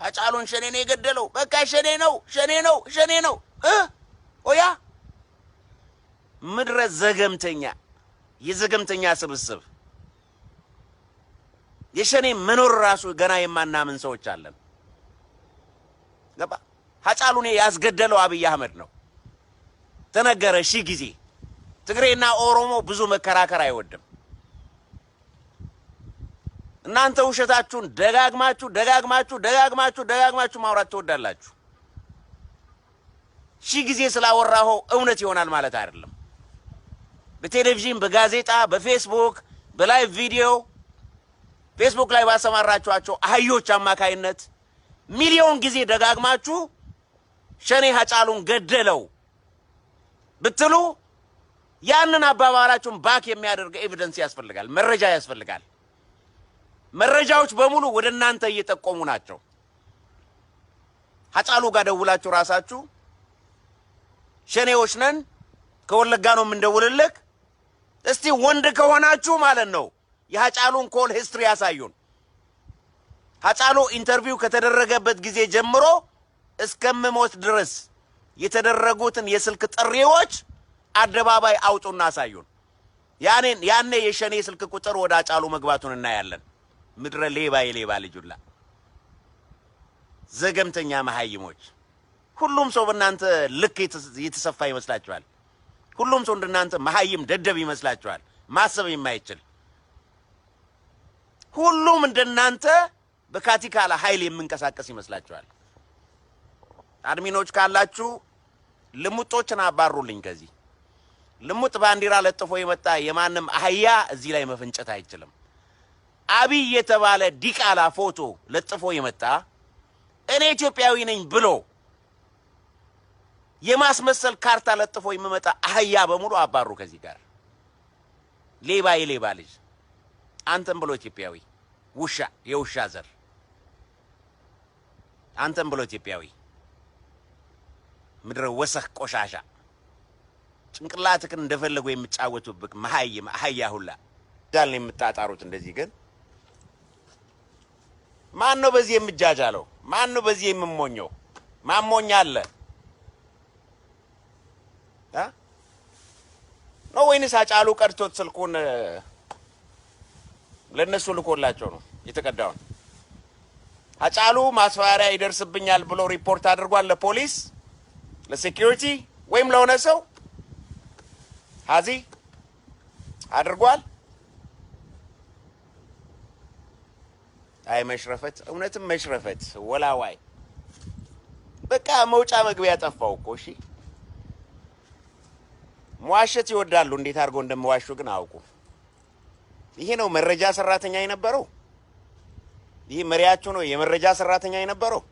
Hacaaluun ሸኔ ነው የገደለው በቃ ሸኔ ነው ኦያ ምድረ ዘገምተኛ የዘገምተኛ ስብስብ የሸኔ መኖር ራሱ ገና የማናምን ሰዎች አለን ገባ Hacaaluን ያስገደለው አብይ አህመድ ነው ተነገረ ሺ ጊዜ ትግሬና ኦሮሞ ብዙ መከራከር አይወድም እናንተ ውሸታችሁን ደጋግማችሁ ማውራት ትወዳላችሁ ሺ ጊዜ ስላወራው እውነት ይሆናል ማለት አይደለም በቴሌቪዥን በጋዜጣ በፌስቡክ በላይቭ ቪዲዮ ፌስቡክ ላይ ባሰማራችኋቸው አህዮች አማካይነት ሚሊዮን ጊዜ ደጋግማችሁ ሸኔ Hacaaluን ገደለው ብትሉ ያንን አባባላችሁን ባክ የሚያደርግ ኤቪደንስ ያስፈልጋል መረጃ ያስፈልጋል መረጃዎች በሙሉ ወደ እናንተ እየተቆሙ ናቸው Hacaaluu ጋር ደውላችሁ ራሳችሁ ሸኔዎች ነን ከወለጋ ነው እንደውልልክ እስቲ ወንድ ከሆናችሁ ማለት ነው የHacaaluን ኮል ሂስትሪ ያሳዩን Hacaaluu ኢንተርቪው ከተደረገበት ጊዜ ጀምሮ እስከመሞት ድረስ የተደረጉትን የስልክ ጥሪዎች አደባባይ አውጡና አሳዩን ያኔ የሸኔ ስልክ ቁጥር ወደ Hacaaluu መግባቱን እናያለን ምድረ ሌባ ልጁላ ዘገምተኛ መሐይሞች ሁሉም ሰው በእናንተ ልክ የተሰፋ ይመስላችኋል ሁሉም ሰው እንደናንተ መሐይም ደደብ ይመስላችኋል ማሰብ የማይችል ሁሉም እንደናንተ በካቲካላ ኃይል የምንቀሳቀስ ይመስላችኋል አድሚኖች ካላችሁ ልሙጦችን አባሩልኝ ከዚህ ልሙጥ ባንዲራ ለጥፎ የመጣ የማንም አህያ እዚህ ላይ መፈንጨት አይችልም አብይ የተባለ ዲቃላ ፎቶ ለጥፎ የመጣ እኔ ኢትዮጵያዊ ነኝ ብሎ የማስመሰል ካርታ ለጥፎ የሚመጣ አህያ በሙሉ አባሩ ከዚህ ጋር ሌባ ልጅ አንተም ብሎ ኢትዮጵያዊ ውሻ የውሻ ዘር አንተም ብሎ ኢትዮጵያዊ ምድረ ወሰኽ ቆሻሻ ጭንቅላትክን እንደፈለጉ የሚጫወቱብክ መሐይም አህያ ሁላ ዳልን የምታጣሩት እንደዚህ ግን ማን ነው በዚህ የምጃጃለው ማን ነው በዚህ የምሞኘው ማሞኛ አለ ነው ወይንስ Hacaaluu ቀርቶት ስልኩን ለነሱ ልኮላቸው ነው የተቀዳውን Hacaaluu ማስፈራሪያ ይደርስብኛል ብሎ ሪፖርት አድርጓል ለፖሊስ ለሴኩሪቲ ወይም ለሆነ ሰው ሀዚ አድርጓል አይ መሽረፈት እውነትም መሽረፈት ወላዋይ በቃ መውጫ መግቢያ ጠፋው እኮ እሺ መዋሸት ይወዳሉ እንዴት አድርገው እንደመዋሹ ግን አውቁ ይሄ ነው መረጃ ሰራተኛ የነበረው ይሄ መሪያቸው ነው የመረጃ ሰራተኛ የነበረው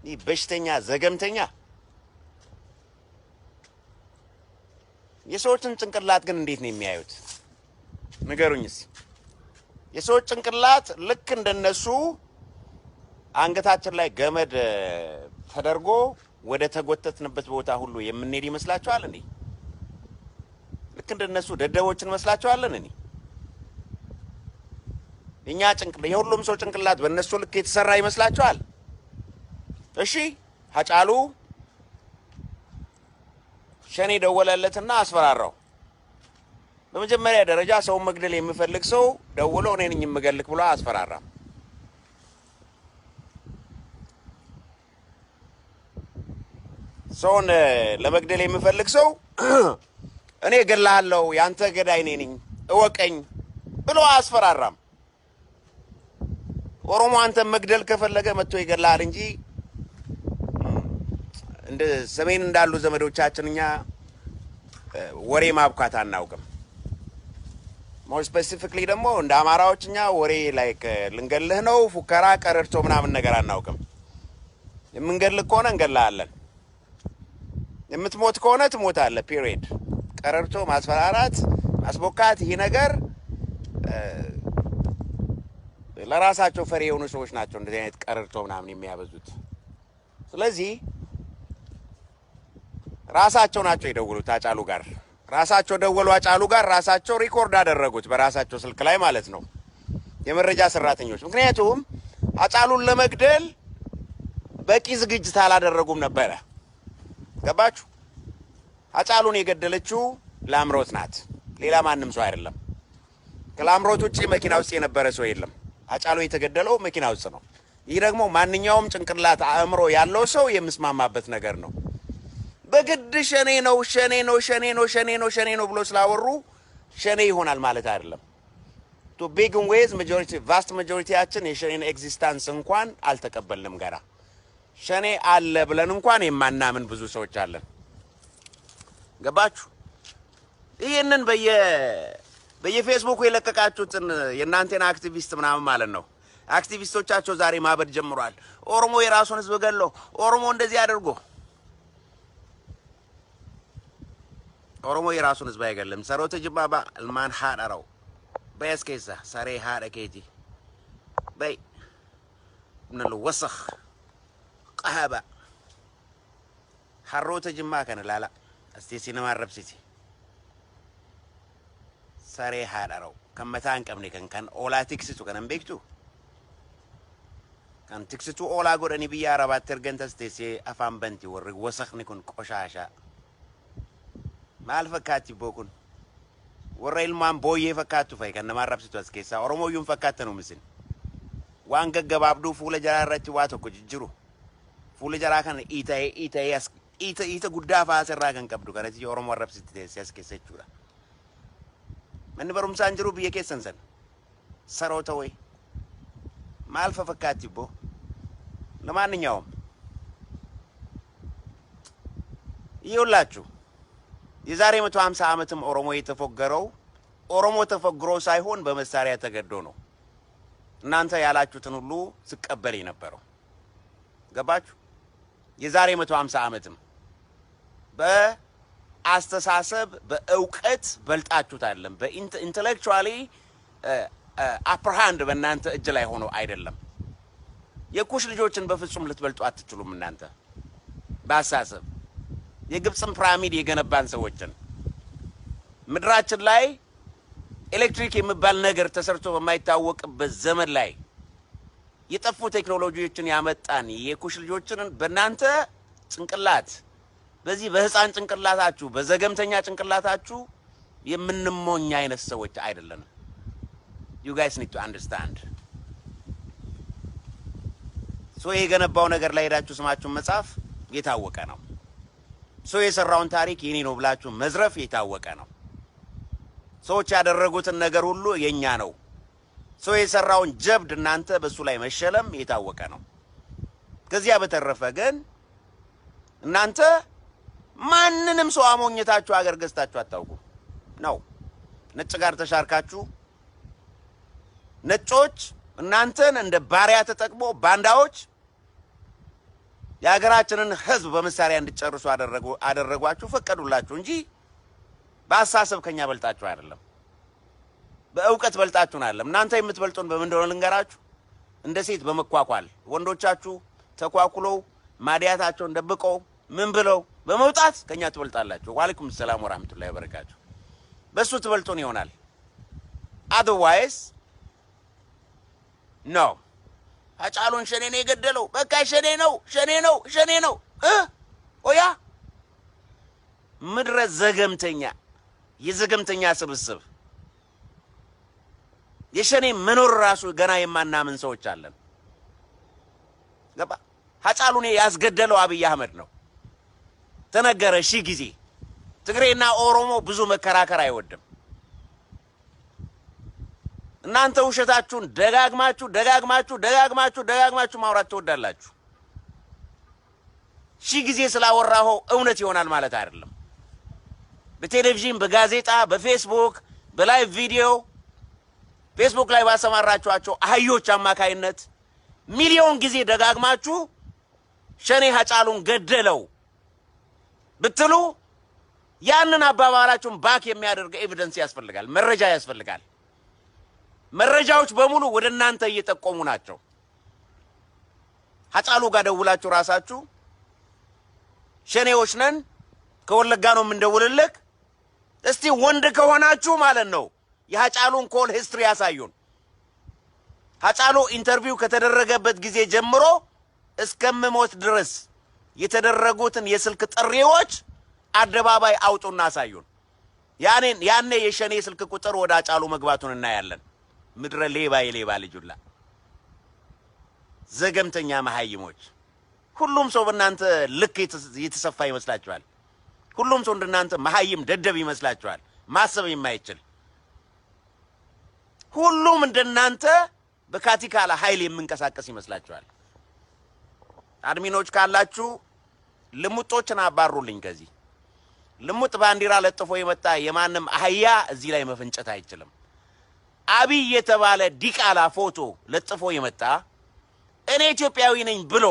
ይሄ በሽተኛ ዘገምተኛ የሰዎችን ጭንቅላት ግን እንዴት ነው የሚያዩት ንገሩኝስ የሰዎች ጭንቅላት ልክ እንደነሱ አንገታችን ላይ ገመድ ተደርጎ ወደ ተጎተትንበት ቦታ ሁሉ የምንሄድ ይመስላችኋል እንዴ ልክ እንደነሱ ደደቦችን መስላችኋል እንዴ እኛ ጭንቅላት የሁሉም ሰው ጭንቅላት በእነሱ ልክ የተሰራ ይመስላችኋል እሺ Hacaaluu ሸኔ ደወለለትና አስፈራራው በመጀመሪያ ደረጃ ሰው መግደል የሚፈልግ ሰው ደውሎ እኔ ነኝ የምገልክ ብሎ አስፈራራ ሰውን ለመግደል የሚፈልግ ሰው እኔ ገላለው ያንተ ገዳይ ነኝ እወቀኝ ብሎ አስፈራራም ኦሮሞ አንተ መግደል ከፈለገ መጥቶ ይገላል እንጂ እንደ ሰሜን እንዳሉ ዘመዶቻችንኛ ወሬ ማብካት አናውቅም more specifically ደግሞ እንደ አማራዎችኛ ወሬ ላይክ ልንገልህ ነው ፉከራ ቀረርቶ ምናምን ነገር አናውቅም የምንገልህ ከሆነ እንገላለን የምትሞት ከሆነ ትሞታለህ ፒሪድ ቀረርቶ ማስፈራራት ማስቦካት ይሄ ነገር ለራሳቸው ፈሪ የሆኑ ሰዎች ናቸው እንደዚህ አይነት ቀረርቶ ምናምን የሚያበዙት ስለዚህ ራሳቸው ናቸው ይደውሉት Hacaaluu ጋር ራሳቸው ደወሉ Hacaaluu ጋር ራሳቸው ሪኮርድ አደረጉት በራሳቸው ስልክ ላይ ማለት ነው የመረጃ ሰራተኞች ምክንያቱም Hacaaluun ለመግደል በቂ ዝግጅት አላደረጉም ነበር ገባችሁ Hacaaluun የገደለችው ላምሮት ናት ሌላ ማንንም ሰው አይደለም ከላምሮት ውጪ መኪና ውስጥ የነበረ ሰው የለም Hacaaluu የተገደለው መኪና ውስጥ ነው ይህ ደግሞ ማንኛውም ጭንቅላት አእምሮ ያለው ሰው የምስማማበት ነገር ነው በግድ ሸኔ ነው ብሎ ስላወሩ ሸኔ ይሆናል ማለት አይደለም to begin with majority vast majority አችን የሸኔን ኤግዚስተንስ እንኳን አልተቀበልንም ጋራ ሸኔ አለ ብለን እንኳን የማናምን ብዙ ሰዎች አለን ገባችሁ ይሄንን በየፌስቡክ የለቀቃችሁትን የናንተና አክቲቪስት ምናምን ማለት ነው አክቲቪስቶቻቸው ዛሬ ማበድ ጀምሯል ኦሮሞ የራሱን ህዝብ ገሎ ኦሮሞ እንደዚህ አድርጎ ኦሮሞ የራሱን ህዝብ አይገለም ሰሮተ ጅባባ ማን ሐዳራው በስኬሳ ሰሬ ሐረኬቲ በይ ምንለው ወሰኽ ቀሃባ ሐሮተ ጅማ ከነላላ እስቲ ሲነማ ረብሲቲ ሰሬ ሐዳራው ከመታን ቀምኔ ከን ኦላቲክስቱ ከነም ቤክቱ kan tiksitu ola godani biya rabat tergentas tese afam banti wor wasakhni kun qoshasha mal fakati bokun worrel man boye fakatu fay kan marabsitu askesa oromo yum fakatano misin wanga gababdu fula jararati wato ko jijiru fula jara kan ita gudda fa serra kan kabdu kan ti oromo rabsitu tese askesa chura man barum sanjiru biye kesansan sarota way mal fakati bo ለማንኛውም ይውላችሁ የዛሬ 150 ዓመትም ኦሮሞ የተፈገረው ኦሮሞ ተፈግሮ ሳይሆን በመሳሪያ ተገዶ ነው እናንተ ያላችሁትን ሁሉ ስቀበል የነበረው ገባችሁ የዛሬ 150 ዓመትም በአስተሳሰብ በእውቀት በልጣችሁት አይደለም በኢንተሌክቹዋሊ upper hand በእናንተ እጅ ላይ ሆኖ አይደለም የኩሽ ልጆችን በፍጹም ልትበልጡ አትችሉም እናንተ ባሳሰብ የግብጽን ፒራሚድ የገነባን ሰዎችን ምድራችን ላይ ኤሌክትሪክ የሚባል ነገር ተሰርቶ በማይታወቅበት ዘመን ላይ የጠፉ ቴክኖሎጂዎችን ያመጣን የኩሽ ልጆችን በእናንተ ጭንቅላት በዚህ በህፃን ጭንቅላታችሁ በዘገምተኛ ጭንቅላታችሁ የምንሞኝ አይነት ሰዎች አይደለም you guys need to understand so የገነባው ነገር ላይ ሄዳችሁ ስማችሁን መጻፍ የታወቀ ነው so የሰራውን ታሪክ የኔ ነው ብላችሁ መዝረፍ የታወቀ ነው ሰዎች ያደረጉትን ነገር ሁሉ የኛ ነው so የሰራውን ጀብድ እናንተ በሱ ላይ መሸለም የታወቀ ነው ከዚያ በተረፈ ግን እናንተ ማንንም ሰው አሞኝታችሁ አገር ገዝታችሁ አታውቁ ነው ነጭ ጋር ተሻርካችሁ ነጮች እናንተን እንደ ባሪያ ተጠቅሞ ባንዳዎች ያገራችንን ህዝብ በመሳሪያ እንድጨርሱ አደረጓችሁ ፈቀዱላችሁ እንጂ በአሳሰብ ከኛ በልጣችሁ አይደለም በእውቀት በልጣችሁን አይደለም እናንተ የምትበልጡን በመንደው ልንገራችሁ እንደ ሴት በመኳኳል ወንዶቻችሁ ተኳኩለው ማዲያታቸውን ደብቀው ምን ብለው በመውጣት ከኛ ትበልጣላችሁ ወአለይኩም ሰላም ወራህመቱላሂ ወበረካቱ በሱ ትበልጡን ይሆናል otherwise no Hacaaluun ሸኔ ነው የገደለው በቃ ሸኔ ነው ኦያ ምድረ ዘገምተኛ የዘገምተኛ ስብስብ የሸኔ መኖር ራሱ ገና የማናምን ሰዎች አለን ገባ Hacaaluun ያስገደለው አብይ አህመድ ነው ተነገረ ሺ ጊዜ ትግሬና ኦሮሞ ብዙ መከራከር አይወድም እናንተ ውሸታችሁን ደጋግማችሁ ማውራት ተወዳላችሁ ሺ ጊዜ ስላወራው እውነት ይሆናል ማለት አይደለም በቴሌቪዥን በጋዜጣ በፌስቡክ በላይቭ ቪዲዮ ፌስቡክ ላይ ባሰማራችኋቸው አህዮች አማካይነት ሚሊዮን ጊዜ ደጋግማችሁ ሸኔ Hacaaluun ገደለው ብትሉ ያንን አባባላችሁን ባክ የሚያደርግ ኤቪደንስ ያስፈልጋል መረጃ ያስፈልጋል መረጃዎች በሙሉ ወደ እናንተ እየተቆሙ ናቸው Hacaaluu ጋር ደውላችሁ ራሳችሁ ሸኔዎች ነን ከወለጋ ነው እንደውልልክ እስቲ ወንድ ከሆናችሁ ማለት ነው የHacaaluun ኮል ሂስትሪ ያሳዩን Hacaaluu ኢንተርቪው ከተደረገበት ጊዜ ጀምሮ እስከምሞት ድረስ የተደረጉትን የስልክ ጥሪዎች አደባባይ አውጡና አሳዩን። ያኔ የሸኔ ስልክ ቁጥር ወደ Hacaaluu መግባቱን እናያለን። ምድረ ሌባ የሌባ ልጅላ ዘገምተኛ መሐይሞች ሁሉም ሰው በእናንተ ልክ የተሰፋ ይመስላችኋል። ሁሉም ሰው እንደናንተ መሐይም ደደብ ይመስላችኋል። ማሰብ የማይችል ሁሉም እንደናንተ በካቲካላ ኃይል የምንቀሳቀስ ይመስላችኋል። አድሚኖች ካላችሁ ልሙጦችን አባሩልኝ ከዚህ ልሙጥ ባንዲራ ለጥፎ የመጣ የማንም አህያ እዚህ ላይ መፈንጨት አይችልም። አብይ የተባለ ዲቃላ ፎቶ ለጥፎ የመጣ እኔ ኢትዮጵያዊ ነኝ ብሎ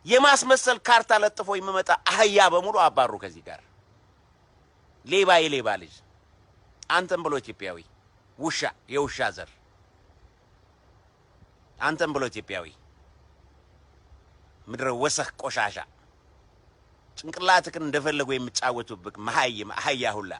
የማስመሰል ካርታ ለጥፎ የሚመጣ አህያ በሙሉ አባሩ ከዚህ ጋር ሌባ የሌባ ልጅ አንተም ብሎ ኢትዮጵያዊ ውሻ የውሻ ዘር አንተም ብሎ ኢትዮጵያዊ ምድረ ወሰኽ ቆሻሻ ጭንቅላትክን እንደፈለጉ የሚጫወቱብክ መሐይም አህያ ሁላ